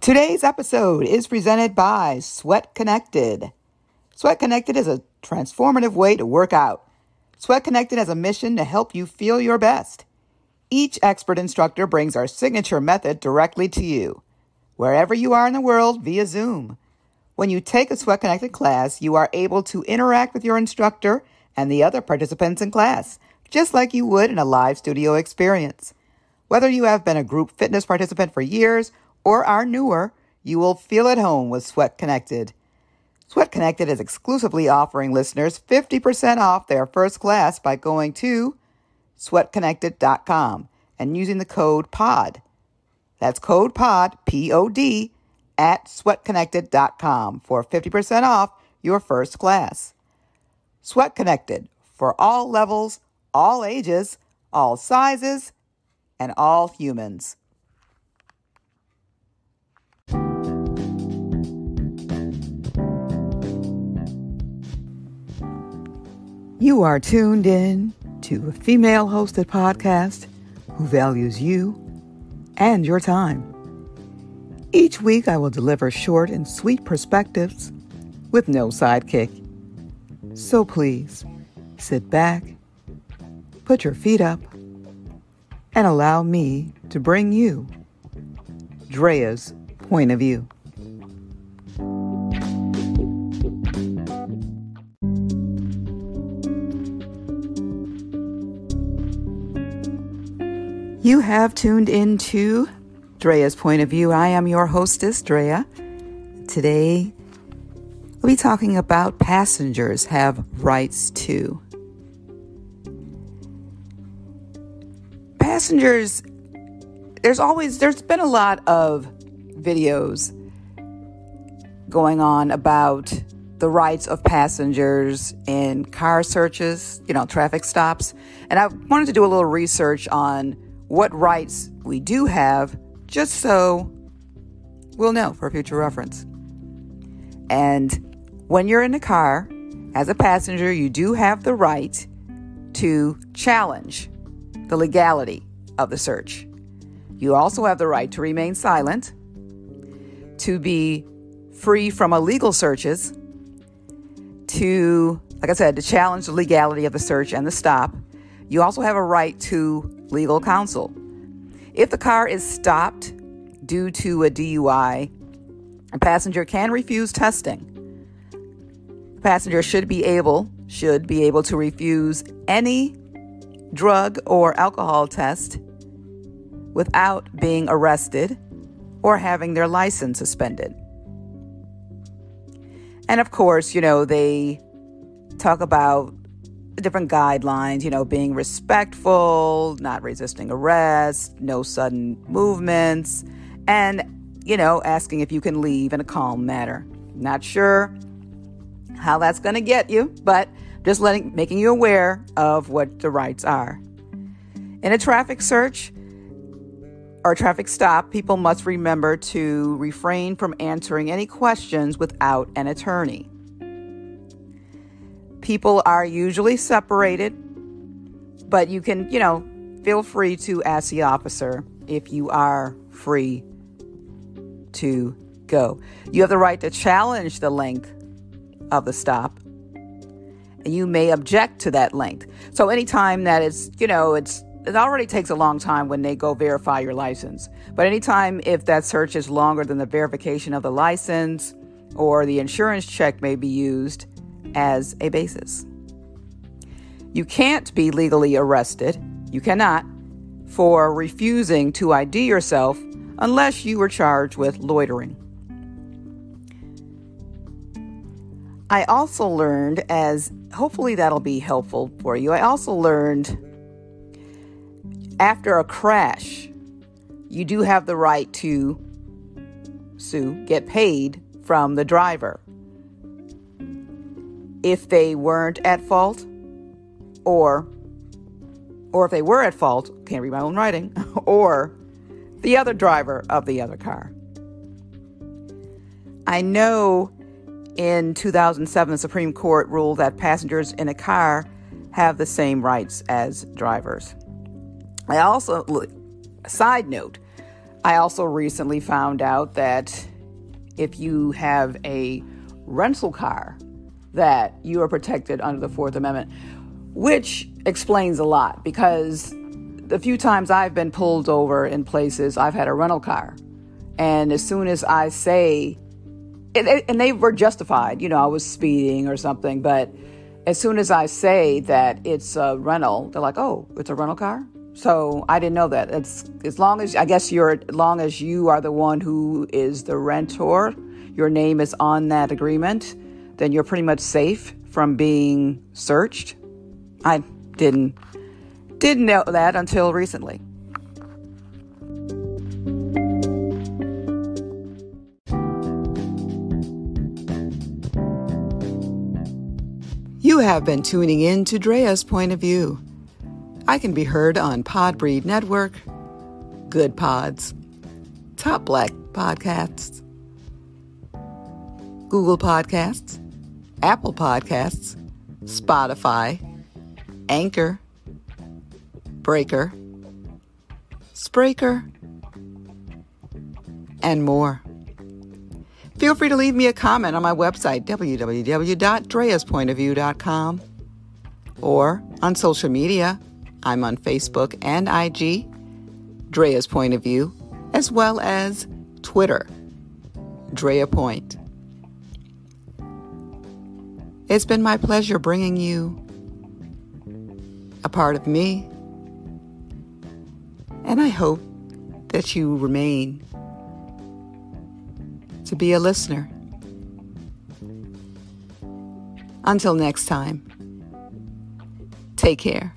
Today's episode is presented by Sweat Connected. Sweat Connected is a transformative way to work out. Sweat Connected has a mission to help you feel your best. Each expert instructor brings our signature method directly to you, wherever you are in the world via Zoom. When you take a Sweat Connected class, you are able to interact with your instructor and the other participants in class, just like you would in a live studio experience. Whether you have been a group fitness participant for years or are newer, you will feel at home with Sweat Connected. Sweat Connected is exclusively offering listeners 50% off their first class by going to sweatconnected.com and using the code POD. That's code POD, P-O-D, at sweatconnected.com for 50% off your first class. Sweat Connected for all levels, all ages, all sizes, and all humans. You are tuned in to a female-hosted podcast who values you and your time. Each week, I will deliver short and sweet perspectives with no sidekick. So please, sit back, put your feet up, and allow me to bring you Drea's point of view. You have tuned into Drea's Point of View. I am your hostess, Drea. Today, we'll be talking about passengers have rights too. Passengers, there's been a lot of videos going on about the rights of passengers in car searches, traffic stops. And I wanted to do a little research on what rights we do have, just so we'll know for future reference. And when you're in the car, as a passenger, you do have the right to challenge the legality of the search. You also have the right to remain silent, to be free from illegal searches, to, like I said, to challenge the legality of the search and the stop. You also have a right to legal counsel. If the car is stopped due to a DUI, a passenger can refuse testing. The passenger should be able to refuse any drug or alcohol test without being arrested or having their license suspended. And of course, they talk about different guidelines, being respectful, not resisting arrest, no sudden movements, and, asking if you can leave in a calm manner. Not sure how that's going to get you, but just making you aware of what the rights are. In a traffic search or traffic stop, people must remember to refrain from answering any questions without an attorney. People are usually separated, but you can, feel free to ask the officer if you are free to go. You have the right to challenge the length of the stop, and you may object to that length. So anytime that it already takes a long time when they go verify your license. But anytime if that search is longer than the verification of the license or the insurance check may be used as a basis. You can't be legally arrested. You cannot for refusing to ID yourself unless you were charged with loitering. I also learned, as hopefully that'll be helpful for you, I also learned after a crash, you do have the right to get paid from the driver if they weren't at fault, or if they were at fault, can't read my own writing, or the other driver of the other car. I know in 2007, the Supreme Court ruled that passengers in a car have the same rights as drivers. I also, side note, I also recently found out that if you have a rental car, that you are protected under the Fourth Amendment, which explains a lot, because the few times I've been pulled over in places, I've had a rental car. And as soon as I say, and they were justified, I was speeding or something, but as soon as I say that it's a rental, they're like, oh, it's a rental car? So I didn't know that. It's as long as you are the one who is the rentor, your name is on that agreement, then you're pretty much safe from being searched. I didn't know that until recently. You have been tuning in to Drea's Point of View. I can be heard on Podbreed Network, Good Pods, Top Black Podcasts, Google Podcasts, Apple Podcasts, Spotify, Anchor, Breaker, Spreaker, and more. Feel free to leave me a comment on my website, www.dreaspointofview.com, or on social media. I'm on Facebook and IG, Drea's Point of View, as well as Twitter, Drea Point. It's been my pleasure bringing you a part of me, and I hope that you remain to be a listener. Until next time, take care.